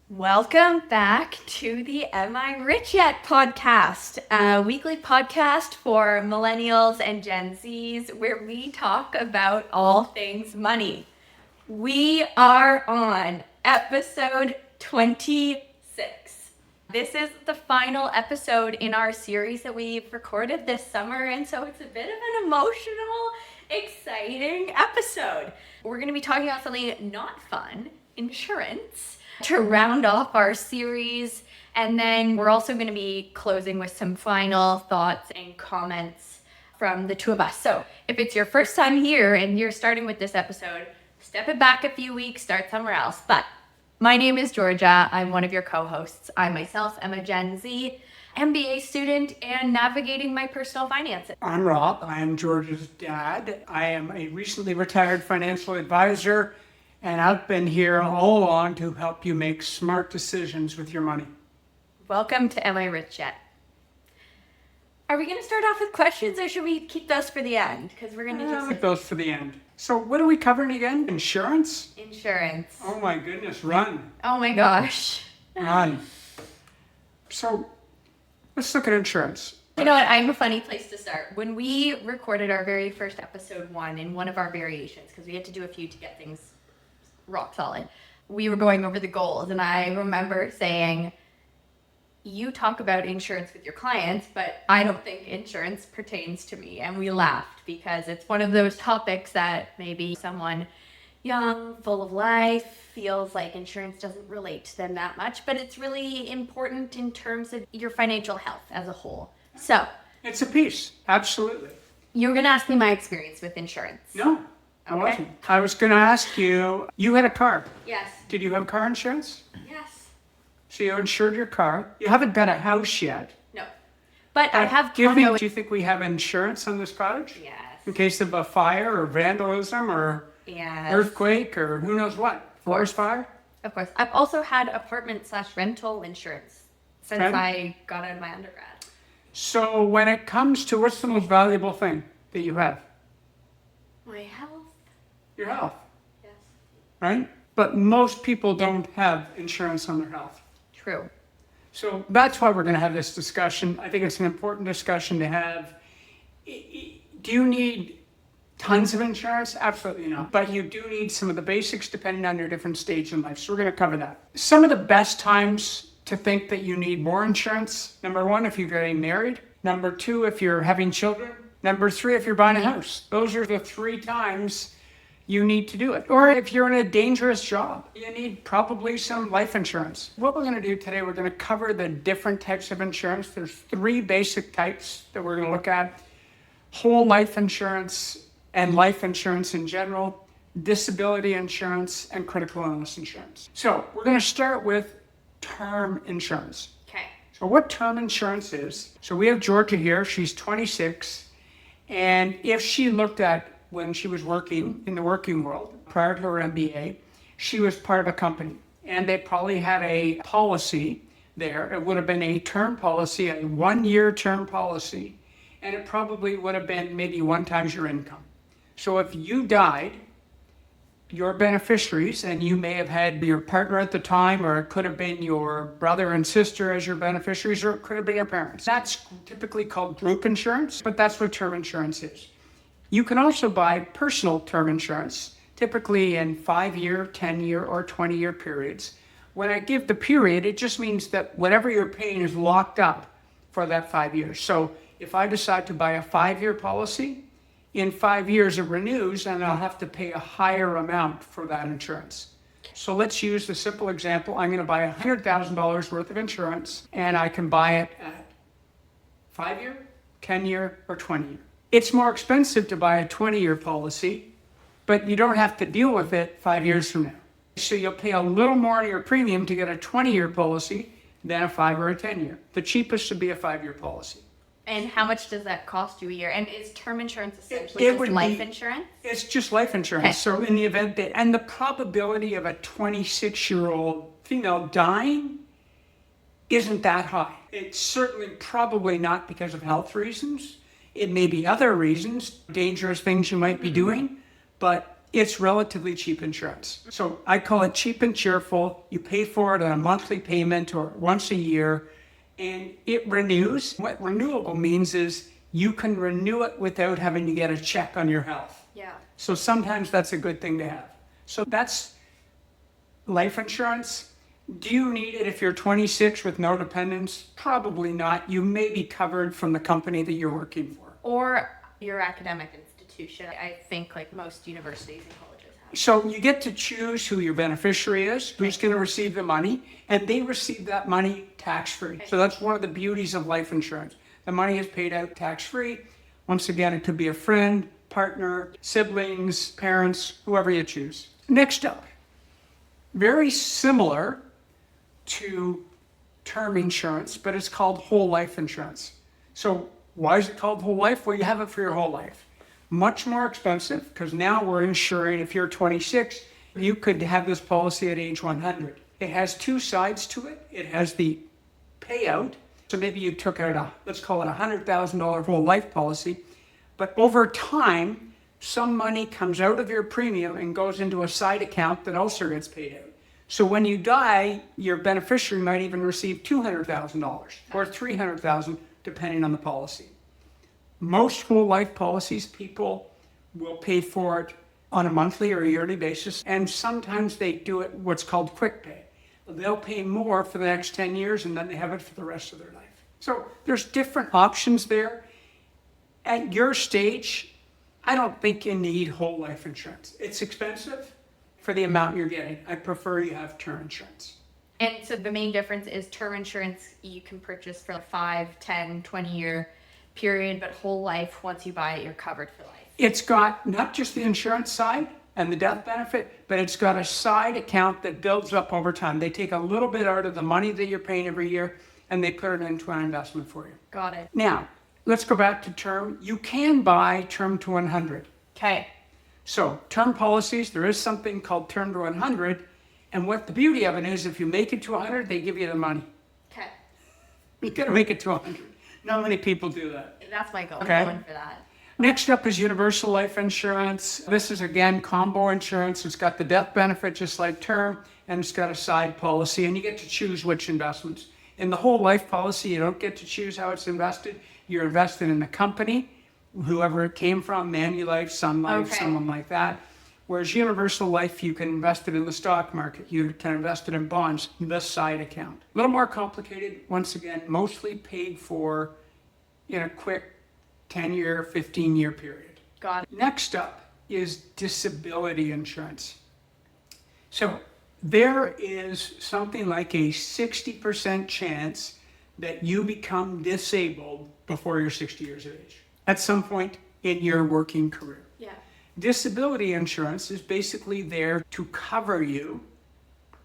Welcome back to the Am I Rich Yet podcast, a weekly podcast for millennials and Gen Zs where we talk about all things money. We are on episode 26. This is the final episode in our series that we've recorded this summer, and so it's a bit of an emotional, exciting episode. We're going to be talking about something not fun, insurance, to round off our series, and then we're also going to be closing with some final thoughts and comments from the two of us. So if it's your first time here and you're starting with this episode, step it back a few weeks, start somewhere else. But my name is Georgia. I'm one of your co-hosts. I myself am a Gen Z MBA student and navigating my personal finances. I'm Rob. I am Georgia's dad. I am a recently retired financial advisor, and I've been here all along to help you make smart decisions with your money. Welcome to Am I Rich Yet? Are we going to start off with questions, or should we keep those for the end? Because we're going to I'll leave those for the end. So what are we covering again? Insurance? Insurance. Oh my goodness, run. Oh my gosh. Run. So let's look at insurance. You know what? I'm a funny place to start. When we recorded our very first episode 1 in one of our variations, because we had to do a few to get things rock solid, we were going over the goals, and I remember saying, you talk about insurance with your clients, but I don't think insurance pertains to me. And we laughed because it's one of those topics that maybe someone young, full of life, feels like insurance doesn't relate to them that much, but it's really important in terms of your financial health as a whole. So It's a piece, absolutely. you're going to ask me my experience with insurance. No, I Okay. wasn't. I was going to ask you, you had a car. Yes. Did you have car insurance? Yes. So you insured your car. You haven't got a house yet. No. But I have Do condo. you think we have insurance on this cottage? Yes. In case of a fire or vandalism or Yes. earthquake or who knows what? Forest fire? Of course. I've also had apartment/rental insurance since Okay. I got out of my undergrad. So when it comes to what's the most valuable thing that you have? My health. Your health, Yes. right? But most people don't have insurance on their health. True. So that's why we're going to have this discussion. I think it's an important discussion to have. Do you need tons of insurance? Absolutely not. But you do need some of the basics depending on your different stage in life. So we're going to cover that. Some of the best times to think that you need more insurance. Number 1, if you're getting married. Number 2, if you're having children. Number 3, if you're buying a house. Those are the 3 times you need to do it. Or if you're in a dangerous job, you need probably some life insurance. What we're going to do today, we're going to cover the different types of insurance. There's 3 basic types that we're going to look at: whole life insurance and life insurance in general, disability insurance, and critical illness insurance. So we're going to start with term insurance. Okay. So what term insurance is, so we have Georgia here, she's 26, and if she looked at when she was working in the working world prior to her MBA, she was part of a company, and they probably had a policy there. It would have been a term policy, a 1-year term policy, and it probably would have been maybe 1 times your income. So if you died, your beneficiaries, and you may have had your partner at the time, or it could have been your brother and sister as your beneficiaries, or it could have been your parents. That's typically called group insurance, but that's what term insurance is. You can also buy personal term insurance, typically in 5-year, 10-year, or 20-year periods. When I give the period, it just means that whatever you're paying is locked up for that 5 years. So if I decide to buy a 5-year policy, in 5 years it renews, and I'll have to pay a higher amount for that insurance. So let's use the simple example. I'm going to buy $100,000 worth of insurance, and I can buy it at 5-year, 10-year, or 20-year. It's more expensive to buy a 20-year policy, but you don't have to deal with it 5 years from now. So you'll pay a little more in your premium to get a 20-year policy than a 5 or a 10-year. The cheapest would be a 5-year policy. And how much does that cost you a year? And is term insurance essentially just life insurance? It's just life insurance. Okay. So in the event that, and the probability of a 26-year-old female dying isn't that high. It's certainly probably not because of health reasons. It may be other reasons, dangerous things you might be doing, but it's relatively cheap insurance. So I call it cheap and cheerful. You pay for it on a monthly payment or once a year, and it renews. What renewable means is you can renew it without having to get a check on your health. Yeah. So sometimes that's a good thing to have. So that's life insurance. Do you need it if you're 26 with no dependents? Probably not. You may be covered from the company that you're working for. Or your academic institution. I think like most universities and colleges have. So you get to choose who your beneficiary is, who's going to receive the money, and they receive that money tax-free. So that's one of the beauties of life insurance. The money is paid out tax-free. Once again, it could be a friend, partner, siblings, parents, whoever you choose. Next up, very similar to term insurance, but it's called whole life insurance. So why is it called whole life? Well, you have it for your whole life. Much more expensive because now we're insuring, if you're 26, you could have this policy at age 100. It has two sides to it. It has the payout. So maybe you took out let's call it $100,000 whole life policy, but over time, some money comes out of your premium and goes into a side account that also gets paid out. So when you die, your beneficiary might even receive $200,000 or $300,000, depending on the policy. Most whole life policies, people will pay for it on a monthly or a yearly basis, and sometimes they do it what's called quick pay. They'll pay more for the next 10 years, and then they have it for the rest of their life. So there's different options there. At your stage, I don't think you need whole life insurance. It's expensive for the amount you're getting. I prefer you have term insurance. And so the main difference is term insurance you can purchase for a 5, 10, 20-year period, but whole life, once you buy it, you're covered for life. It's got not just the insurance side and the death benefit, but it's got a side account that builds up over time. They take a little bit out of the money that you're paying every year and they put it into an investment for you. Got it. Now, let's go back to term. You can buy term to 100. Okay. So term policies, there is something called term to 100. And what the beauty of it is, if you make it to 100, they give you the money. Okay. You gotta make it to 100. Not many people do that. That's my goal. Okay. I'm going for that. Next up is universal life insurance. This is, again, combo insurance. It's got the death benefit just like term, and it's got a side policy, and you get to choose which investments. In the whole life policy, you don't get to choose how it's invested. You're invested in the company, whoever it came from, Manulife, Sun Life, Okay. someone like that. Whereas universal life, you can invest it in the stock market. You can invest it in bonds, the side account. A little more complicated, once again, mostly paid for in a quick 10-year, 15-year period. Got it. Next up is disability insurance. So there is something like a 60% chance that you become disabled before you're 60 years of age, at some point in your working career. Yeah. Disability insurance is basically there to cover you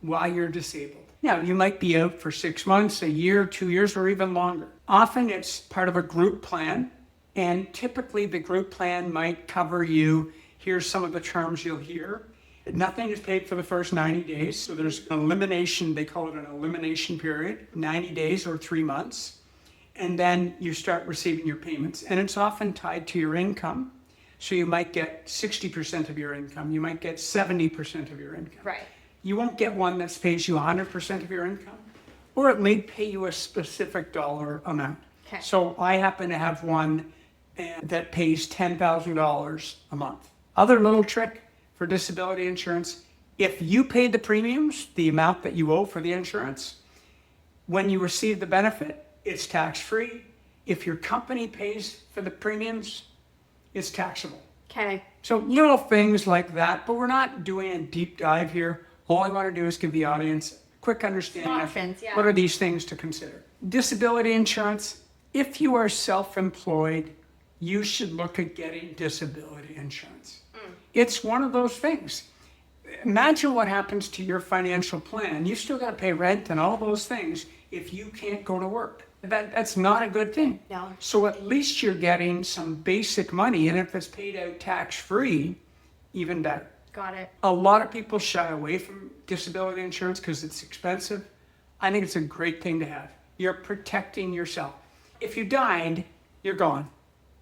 while you're disabled. Now, you might be out for 6 months, a year, 2 years, or even longer. Often it's part of a group plan, and typically the group plan might cover you. Here's some of the terms you'll hear. Nothing is paid for the first 90 days, so there's an elimination, they call it an elimination period, 90 days or 3 months, and then you start receiving your payments, and it's often tied to your income. So you might get 60% of your income, you might get 70% of your income. Right. You won't get one that pays you 100% of your income, or it may pay you a specific dollar amount. Okay. So I happen to have one that pays $10,000 a month. Other little trick for disability insurance, if you pay the premiums, the amount that you owe for the insurance, when you receive the benefit, it's tax-free. If your company pays for the premiums, it's taxable. Okay. So little things like that, but we're not doing a deep dive here. All I want to do is give the audience a quick understanding Options, of yeah. what are these things to consider. Disability insurance, if you are self-employed, you should look at getting disability insurance. It's one of those things. Imagine what happens to your financial plan. You still got to pay rent and all those things if you can't go to work. That's not a good thing. No. So at least you're getting some basic money, and if it's paid out tax-free, even better. Got it. A lot of people shy away from disability insurance because it's expensive. I think it's a great thing to have. You're protecting yourself. If you died, you're gone.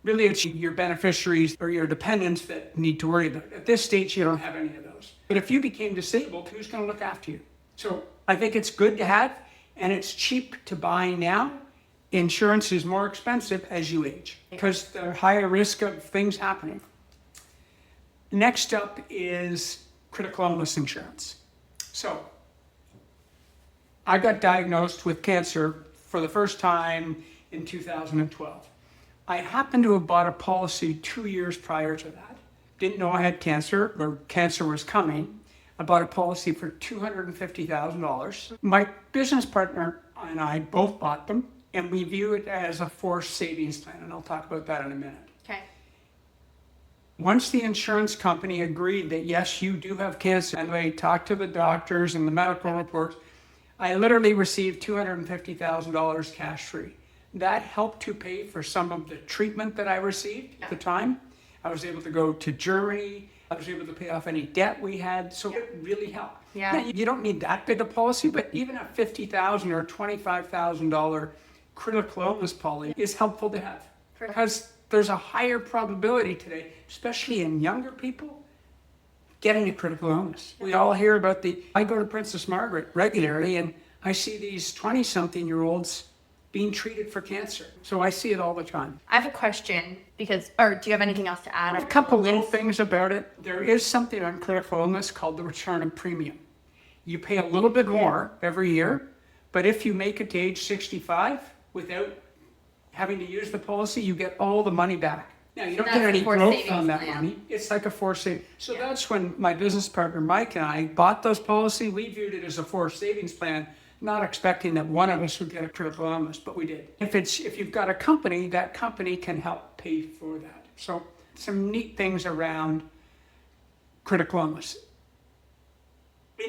Really, it's your beneficiaries or your dependents that need to worry about it. At this stage, you don't have any of those. But if you became disabled, who's going to look after you? So I think it's good to have, and it's cheap to buy now. Insurance is more expensive as you age because there's higher risk of things happening. Next up is critical illness insurance. So I got diagnosed with cancer for the first time in 2012. I happened to have bought a policy 2 years prior to that. Didn't know I had cancer or cancer was coming. I bought a policy for $250,000. My business partner and I both bought them, and we view it as a forced savings plan, and I'll talk about that in a minute. Okay. Once the insurance company agreed that yes, you do have cancer, and they talked to the doctors and the medical reports, I literally received $250,000 cash free. That helped to pay for some of the treatment that I received at the time. I was able to go to Germany. I was able to pay off any debt we had. So it really helped. Yeah. Now, you don't need that big a policy, but even a $50,000 or $25,000 critical illness policy is helpful to have. Because there's a higher probability today, especially in younger people, getting a critical illness. We all hear about I go to Princess Margaret regularly, and I see these 20-something-year-olds being treated for cancer. So I see it all the time. I have a question or do you have anything else to add? A couple little things about it. There is something on critical illness called the return of premium. You pay a little bit more every year, but if you make it to age 65 without having to use the policy, you get all the money back. Now, you don't get any growth on that money. It's like a forced savings. So that's when my business partner, Mike, and I bought those policies. We viewed it as a forced savings plan, not expecting that one of us would get a critical illness, but we did. If you've got a company, that company can help pay for that. So some neat things around critical illness.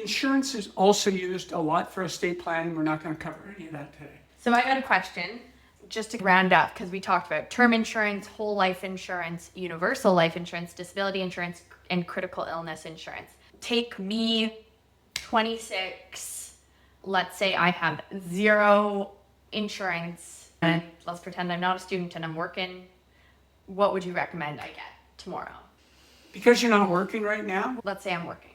Insurance is also used a lot for estate planning. We're not going to cover any of that today. So I got a question. Just to round up, because we talked about term insurance, whole life insurance, universal life insurance, disability insurance, and critical illness insurance. Take me, 26, let's say I have zero insurance, and let's pretend I'm not a student and I'm working. What would you recommend I get tomorrow? Because you're not working right now? Let's say I'm working.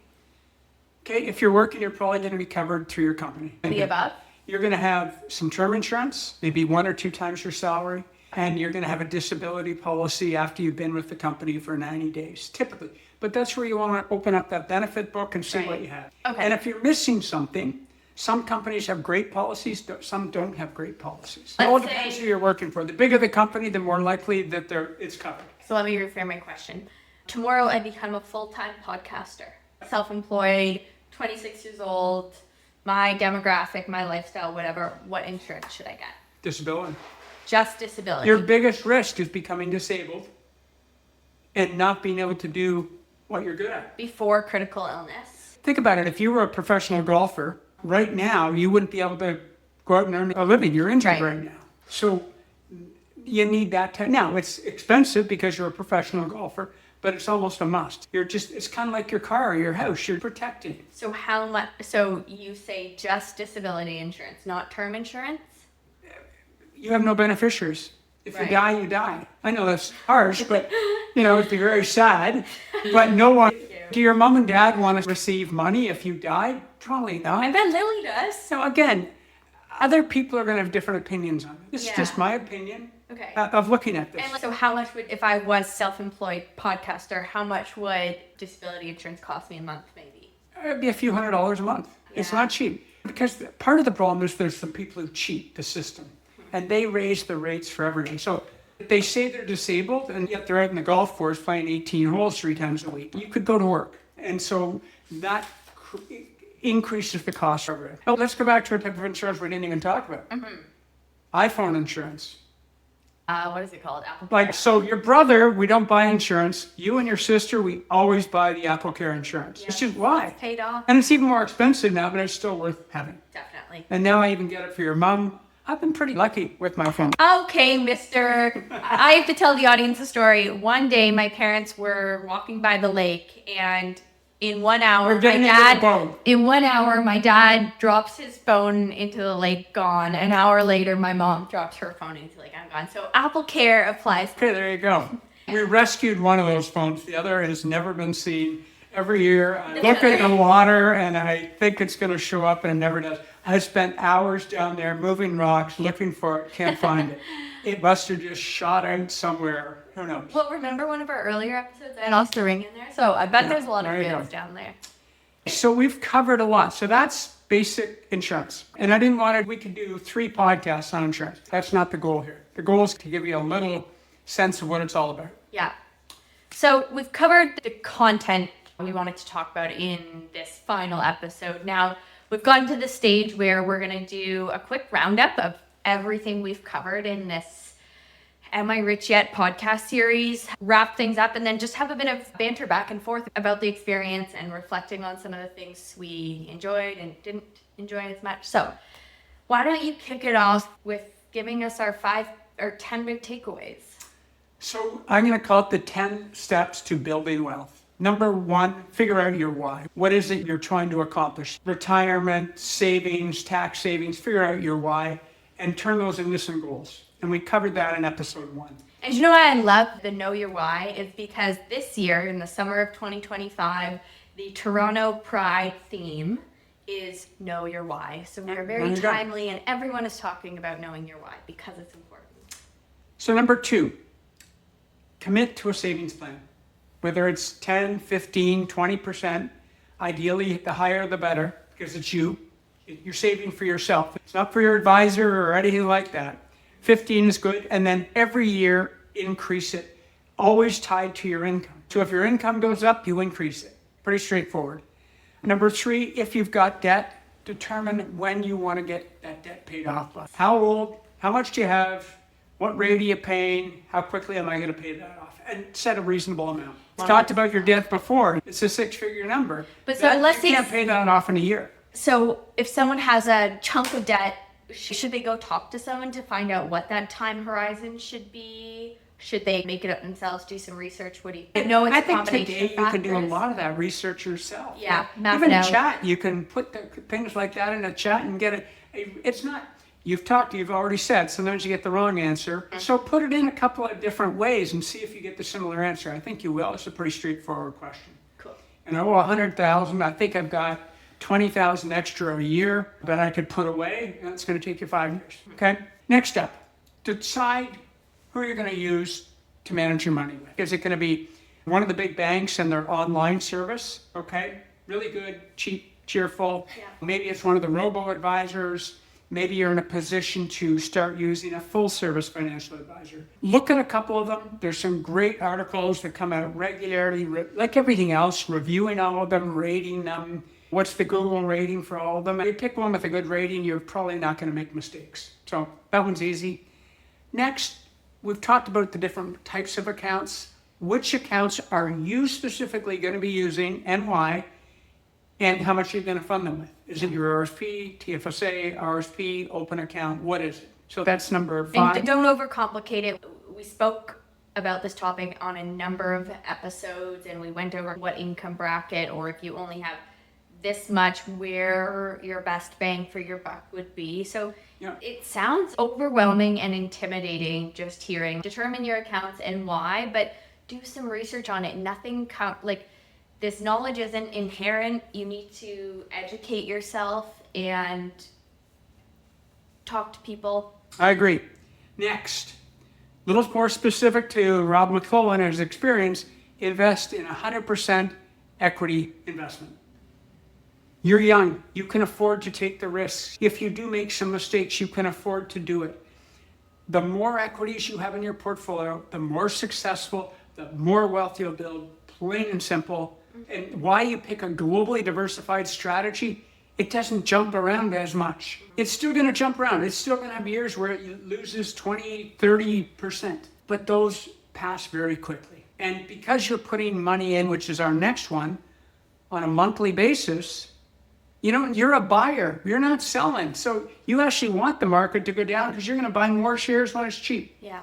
Okay, if you're working, you're probably going to be covered through your company. The above? You're going to have some term insurance, maybe 1 or 2 times your salary, and you're going to have a disability policy after you've been with the company for 90 days, typically. But that's where you want to open up that benefit book and see what you have. Okay. And if you're missing something, some companies have great policies, some don't have great policies. It all depends who you're working for. The bigger the company, the more likely that it's covered. So let me reframe my question. Tomorrow I become a full-time podcaster, self-employed, 26 years old, my demographic, my lifestyle, whatever. What insurance should I get? Disability. Just disability. Your biggest risk is becoming disabled and not being able to do what you're good at. Before critical illness. Think about it. If you were a professional golfer, right now, you wouldn't be able to go out and earn a living. You're injured right now. So you need that. Now, it's expensive because you're a professional golfer, but it's almost a must. It's kind of like your car or your house. You're protected. So how much? So you say just disability insurance, not term insurance? You have no beneficiaries. If you die, you die. I know that's harsh, but it'd be very sad. But no one. Do your mom and dad want to receive money if you die? Probably not. I bet Lily does. So again, other people are going to have different opinions on it. This is just my opinion. Okay. Of looking at this. And so how much if I was self-employed podcaster, how much would disability insurance cost me a month maybe? It'd be a few $100s a month. Yeah. It's not cheap. Because part of the problem is there's some people who cheat the system. And they raise the rates for everything. So they say they're disabled, and yet they're out in the golf course playing 18 holes 3 times a week. You could go to work. And so that increases the cost of it. Oh, let's go back to a type of insurance we didn't even talk about. Mm-hmm. iPhone insurance. What is it called? Apple. So your brother, we don't buy insurance. You and your sister, we always buy the Apple Care insurance. Yeah. It's just why? It's paid off. And it's even more expensive now, but it's still worth having. Definitely. And now I even get it for your mom. I've been pretty lucky with my phone. Okay, mister. I have to tell the audience a story. One day, my parents were walking by the lake, and in 1 hour, We're getting into the boat. in 1 hour, my dad drops his phone into the lake, gone. An hour later, my mom drops her phone into the lake, I'm gone. So Apple Care applies. Okay, there you go. We rescued one of those phones. The other has never been seen. Every year, I look at the water and I think it's going to show up and it never does. I spent hours down there moving rocks, looking for it, can't find it. It must have just shot out somewhere. Who knows? Well, remember one of our earlier episodes? I lost a ring in there. So I bet there's a lot of there you bills go. down there. So we've covered a lot. So that's basic insurance. And I didn't want to, we could do 3 podcasts on insurance. That's not the goal here. The goal is to give you a little sense of what it's all about. Yeah. So we've covered the content we wanted to talk about in this final episode. Now we've gotten to the stage where we're going to do a quick roundup of everything we've covered in this Am I Rich Yet podcast series, wrap things up, and then just have a bit of banter back and forth about the experience and reflecting on some of the things we enjoyed and didn't enjoy as much. So why don't you kick it off with giving us our 5 or 10 big takeaways? So I'm going to call it the 10 steps to building wealth. Number 1, figure out your why. What is it you're trying to accomplish? Retirement, savings, tax savings, figure out your why and turn those into some goals. And we covered that in episode 1. And you know why I love the Know Your Why is because this year, in the summer of 2025, the Toronto Pride theme is Know Your Why. So we're very timely and everyone is talking about knowing your why because it's important. So number 2, commit to a savings plan. Whether it's 10, 15, 20%, ideally the higher the better because it's you. You're saving for yourself. It's not for your advisor or anything like that. 15 is good. And then every year, increase it. Always tied to your income. So if your income goes up, you increase it. Pretty straightforward. Number 3, if you've got debt, determine when you want to get that debt paid off. How old? How much do you have? What rate are you paying? How quickly am I going to pay that off? And set a reasonable amount. We've talked about your debt before. It's a 6-figure number. But so let's say you can't pay that off in a year. So if someone has a chunk of debt, should they go talk to someone to find out what that time horizon should be? Should they make it up themselves, do some research? What do you know? It's I a think combination today of you can do a factors. lot of that research yourself. Yeah, map even it out. chat. You can put things like that in a chat and get it. It's not. You've already said sometimes you get the wrong answer. So put it in a couple of different ways and see if you get the similar answer. I think you will. It's a pretty straightforward question. Cool. And 100,000. I think I've got 20,000 extra a year that I could put away, and it's going to take you 5 years. Okay. Next up, decide who you're going to use to manage your money with. Is it going to be one of the big banks and their online service? Okay. Really good, cheap, cheerful. Yeah. Maybe it's one of the robo-advisors. Maybe you're in a position to start using a full-service financial advisor. Look at a couple of them. There's some great articles that come out regularly, like everything else, reviewing all of them, rating them. What's the Google rating for all of them? If you pick one with a good rating, you're probably not going to make mistakes. So that one's easy. Next, we've talked about the different types of accounts. Which accounts are you specifically going to be using and why? And how much you're going to fund them with. Is it your RSP, TFSA, RSP, open account? What is it? So that's number 5. And don't overcomplicate it. We spoke about this topic on a number of episodes and we went over what income bracket or if you only have this much where your best bang for your buck would be. So Yeah. it sounds overwhelming and intimidating just hearing determine your accounts and why, but do some research on it. Nothing this knowledge isn't inherent. You need to educate yourself and talk to people. I agree. Next, a little more specific to Rob McClellan and his experience, invest in 100% equity investment. You're young. You can afford to take the risks. If you do make some mistakes, you can afford to do it. The more equities you have in your portfolio, the more successful, the more wealth you'll build, plain and simple. And why you pick a globally diversified strategy, it doesn't jump around as much. It's still going to jump around. It's still going to have years where it loses 20, 30%. But those pass very quickly. And because you're putting money in, which is our next one, on a monthly basis, you're a buyer. You're not selling. So you actually want the market to go down because you're going to buy more shares when it's cheap. Yeah.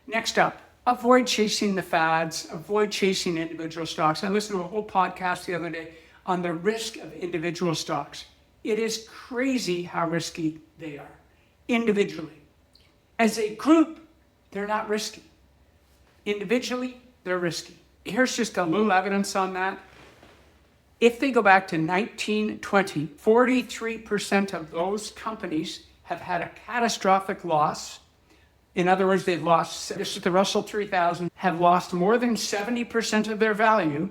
Next up, avoid chasing the fads. Avoid chasing individual stocks. I listened to a whole podcast the other day on the risk of individual stocks. It is crazy how risky they are individually. As a group, they're not risky. Individually, they're risky. Here's just a little evidence on that. If they go back to 1920, 43% of those companies have had a catastrophic loss. In other words, they've lost, this is the Russell 3000, have lost more than 70% of their value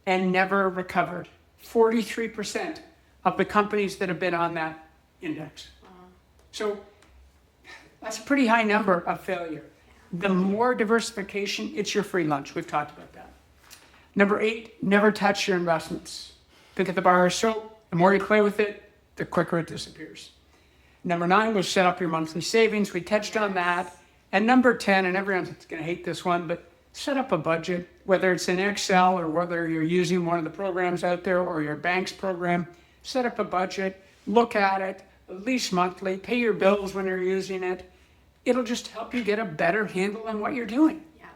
and never recovered. 43% of the companies that have been on that index. So that's a pretty high number of failure. The more diversification, it's your free lunch. We've talked about that. Number 8, never touch your investments. Think of the bar of soap. The more you play with it, the quicker it disappears. Number 9 was set up your monthly savings. We touched on that. And number 10, and everyone's going to hate this one, but set up a budget, whether it's in Excel or whether you're using one of the programs out there or your bank's program. Set up a budget, look at it, at least monthly, pay your bills when you're using it. It'll just help you get a better handle on what you're doing. Yeah.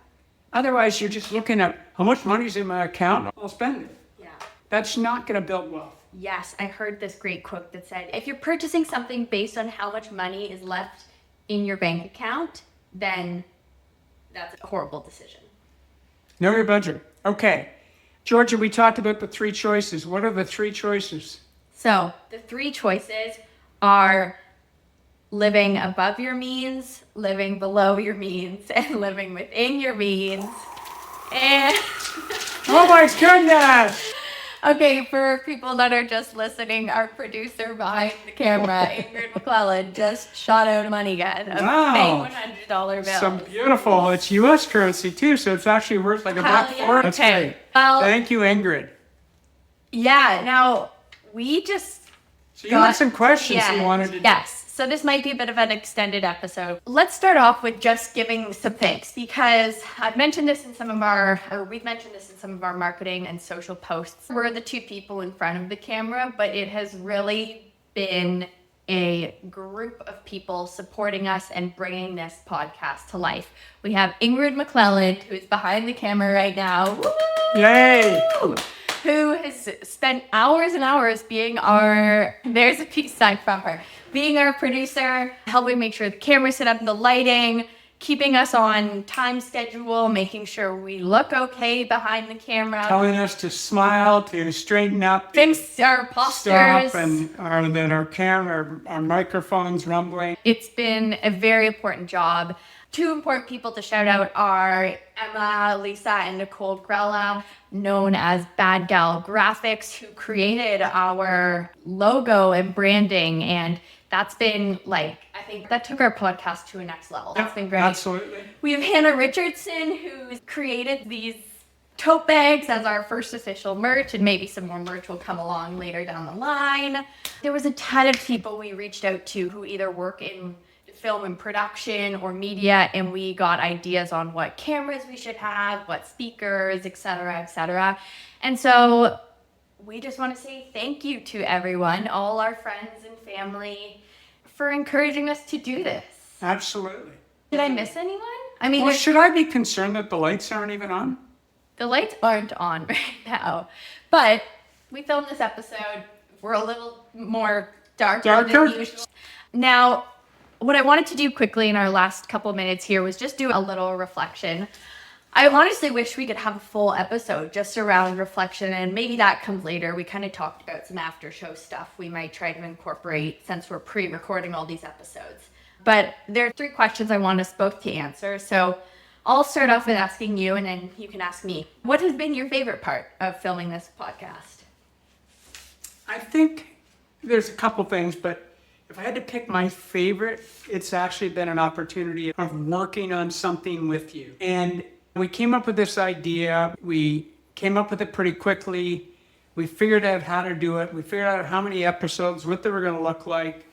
Otherwise, you're just looking at how much money's in my account, I'll spend it. Yeah. That's not going to build wealth. Yes, I heard this great quote that said, if you're purchasing something based on how much money is left in your bank account, then that's a horrible decision. Know your budget. Okay. Georgia, we talked about the 3 choices. What are the 3 choices? So the 3 choices are living above your means, living below your means, and living within your means. And Oh my goodness! okay, for people that are just listening, our producer behind the camera, Ingrid McClellan, just shot out money again of Wow. fake $100 bills. Some beautiful, it's U.S. currency too, so it's actually worth like a buck yeah. for it. That's Okay. great. Well, Thank you, Ingrid. yeah, now we just So you had some questions you wanted to Yes. So this might be a bit of an extended episode. Let's start off with just giving some thanks, because I've mentioned this in we've mentioned this in some of our marketing and social posts. We're the 2 people in front of the camera, but it has really been a group of people supporting us and bringing this podcast to life. We have Ingrid McClellan, who is behind the camera right now. Woo! Yay! Who has spent hours and hours being there's a peace sign from her, being our producer, helping make sure the camera's set up, the lighting, keeping us on time schedule, making sure we look okay behind the camera. Telling us to smile, to straighten up, Fix our postures. stop, and that our camera, our microphone's rumbling. It's been a very important job. 2 important people to shout out are Emma, Lisa, and Nicole Grella, known as Bad Gal Graphics, who created our logo and branding. And that's been I think that took our podcast to a next level. That's been great. Absolutely. We have Hannah Richardson, who's created these tote bags as our first official merch, and maybe some more merch will come along later down the line. There was a ton of people we reached out to who either work in film and production or media, and we got ideas on what cameras we should have, what speakers, etc., etc. And so we just want to say thank you to everyone, all our friends and family, for encouraging us to do this. Absolutely. Did I miss anyone? I mean, Well, should I be concerned that the lights aren't even on? the lights aren't on right now, but we filmed this episode. We're a little more darker than usual. Now, what I wanted to do quickly in our last couple minutes here was just do a little reflection. I honestly wish we could have a full episode just around reflection, and maybe that comes later. We kind of talked about some after show stuff we might try to incorporate since we're pre-recording all these episodes. But there are 3 questions I want us both to answer. So I'll start off with asking you, and then you can ask me. What has been your favorite part of filming this podcast? I think there's a couple things, but if I had to pick my favorite, it's actually been an opportunity of working on something with you. And we came up with this idea. We came up with it pretty quickly. We figured out how to do it. We figured out how many episodes, what they were going to look like.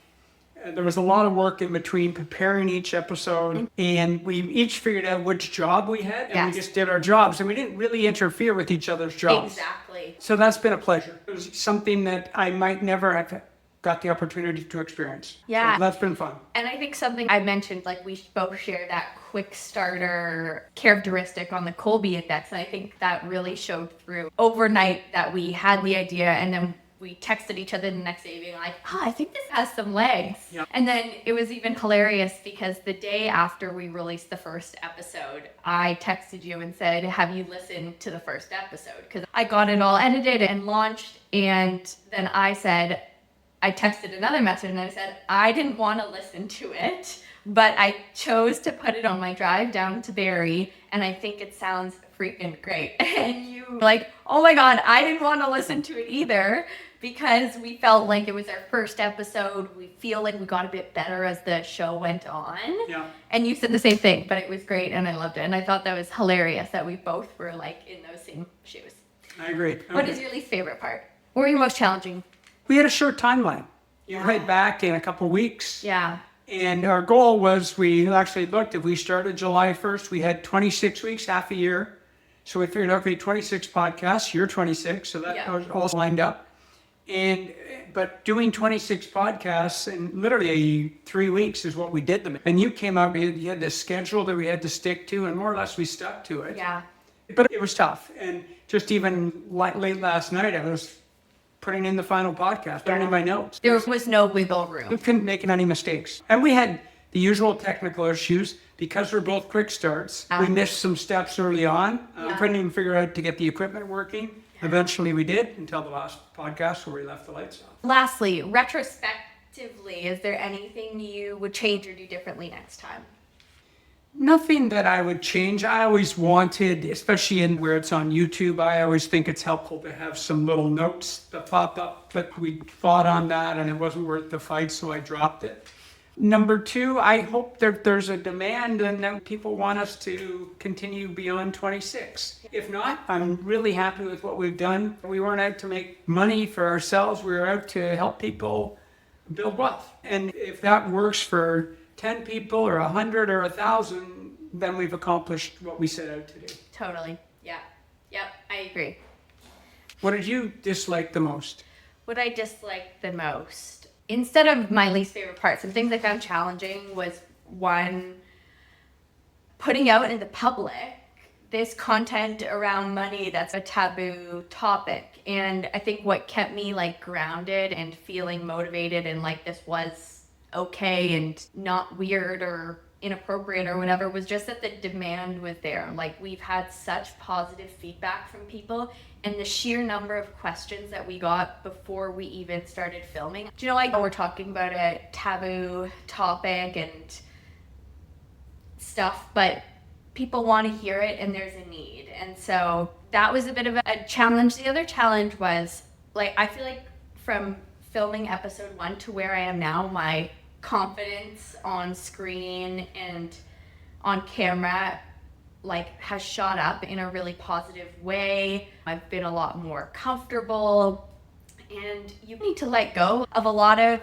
There was a lot of work in between preparing each episode, and we each figured out which job we had, and we just did our jobs, and we didn't really interfere with each other's jobs. Exactly. So that's been a pleasure. It was something that I might never have got the opportunity to experience. Yeah. So that's been fun. And I think something I mentioned, like we both share that quick starter characteristic on the Colby Index. And I think that really showed through overnight that we had the idea and then we texted each other the next day being like, I think this has some legs. Yeah. And then it was even hilarious because the day after we released the first episode, I texted you and said, have you listened to the first episode? Because I got it all edited and launched. And then I texted another message and I said, I didn't want to listen to it, but I chose to put it on my drive down to Barrie, and I think it sounds freaking great. And you were like, oh my God, I didn't want to listen to it either because we felt like it was our first episode. We feel like we got a bit better as the show went on. Yeah. And you said the same thing, but it was great and I loved it. And I thought that was hilarious that we both were like in those same shoes. I agree. What is your least favorite part? What were you most challenging? We had a short timeline. You head back in a couple weeks. Yeah. And our goal was, we actually looked, if we started July 1st, we had 26 weeks, half a year. So we figured, okay, 26 podcasts, you're 26, so that was all lined up. But doing 26 podcasts in literally 3 weeks is what we did them. And you came out, you had this schedule that we had to stick to, and more or less we stuck to it. Yeah. But it was tough. And just even late last night, I was putting in the final podcast, putting in my notes. There was no wiggle We room. couldn't make any mistakes. And we had the usual technical issues. Because we're both quick starts, we missed some steps early on. We couldn't even figure out to get the equipment working. Eventually we did, until the last podcast where we left the lights off. Lastly, retrospectively, is there anything you would change or do differently next time? Nothing that I would change. I always wanted, especially in where it's on YouTube, I always think it's helpful to have some little notes that pop up. But we fought on that and it wasn't worth the fight, so I dropped it. Number two, I hope that there's a demand and that people want us to continue beyond 26. If not, I'm really happy with what we've done. We weren't out to make money for ourselves. We were out to help people build wealth. And if that works for 10 people or 100 or 1,000, then we've accomplished what we set out to do. Totally. Yeah. Yep. I agree. What did you dislike the most? What I disliked the most, instead of my least favorite part, some things I found challenging was one, putting out in the public this content around money that's a taboo topic. And I think what kept me like grounded and feeling motivated and like this was okay and not weird or inappropriate or whatever was just that the demand was there. Like we've had such positive feedback from people and the sheer number of questions that we got before we even started filming. Do you know, like we're talking about a taboo topic and stuff, but people want to hear it and there's a need. And so that was a bit of a challenge. The other challenge was like, I feel like from filming episode 1 to where I am now, my confidence on screen and on camera like has shot up in a really positive way. I've been a lot more comfortable, and you need to let go of a lot of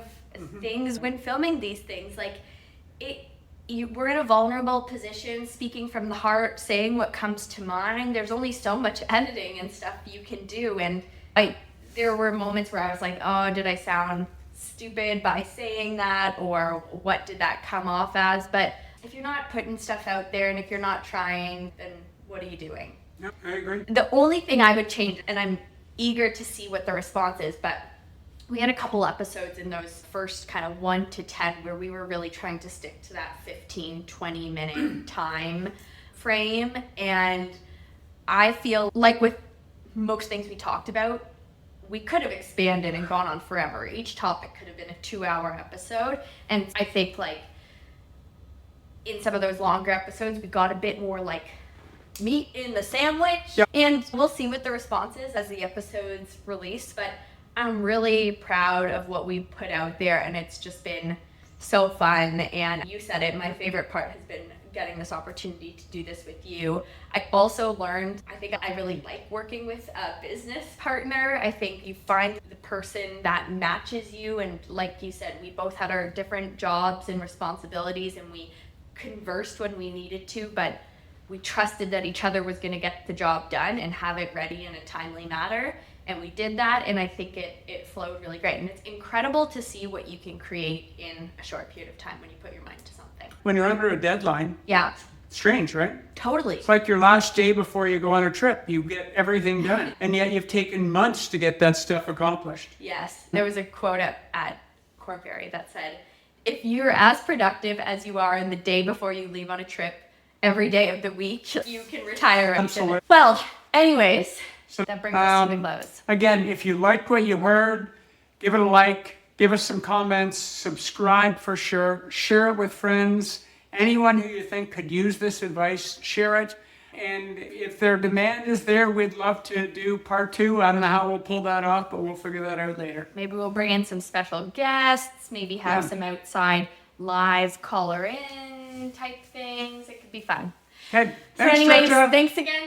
things when filming these things. Like we're in a vulnerable position, speaking from the heart, saying what comes to mind. There's only so much editing and stuff you can do, and there were moments where I was like, oh, did I sound stupid by saying that, or what did that come off as? But if you're not putting stuff out there and if you're not trying, then what are you doing? No, I agree. The only thing I would change, and I'm eager to see what the response is, but we had a couple episodes in those first kind of 1 to 10 where we were really trying to stick to that 15-20 minute time frame. And I feel like with most things we talked about, we could have expanded and gone on forever. Each topic could have been a 2-hour episode. And I think like in some of those longer episodes, we got a bit more like meat in the sandwich. Yep. And we'll see what the response is as the episodes release. But I'm really proud of what we put out there, and it's just been so fun. And you said it, my favorite part has been getting this opportunity to do this with you. I also learned, I think I really like working with a business partner. I think you find the person that matches you, and like you said, we both had our different jobs and responsibilities, and we conversed when we needed to, but we trusted that each other was going to get the job done and have it ready in a timely manner. And we did that, and I think it flowed really great. And it's incredible to see what you can create in a short period of time when you put your mind to something. When you're under a deadline, Yeah, strange, right? totally. It's like your last day before you go on a trip. You get everything done. And yet you've taken months to get that stuff accomplished. Yes. There was a quote at Cornberry that said, if you're as productive as you are in the day before you leave on a trip, every day of the week, you can retire. Absolutely. Well, anyways, So, that brings us to the close. Again, if you liked what you heard, give it a like, give us some comments, subscribe for sure, share it with friends. Anyone who you think could use this advice, share it. And if their demand is there, we'd love to do part 2. I don't know how we'll pull that off, but we'll figure that out later. Maybe we'll bring in some special guests, maybe have some outside live caller in type things. It could be fun. Okay, So thanks, anyways, Georgia. thanks again.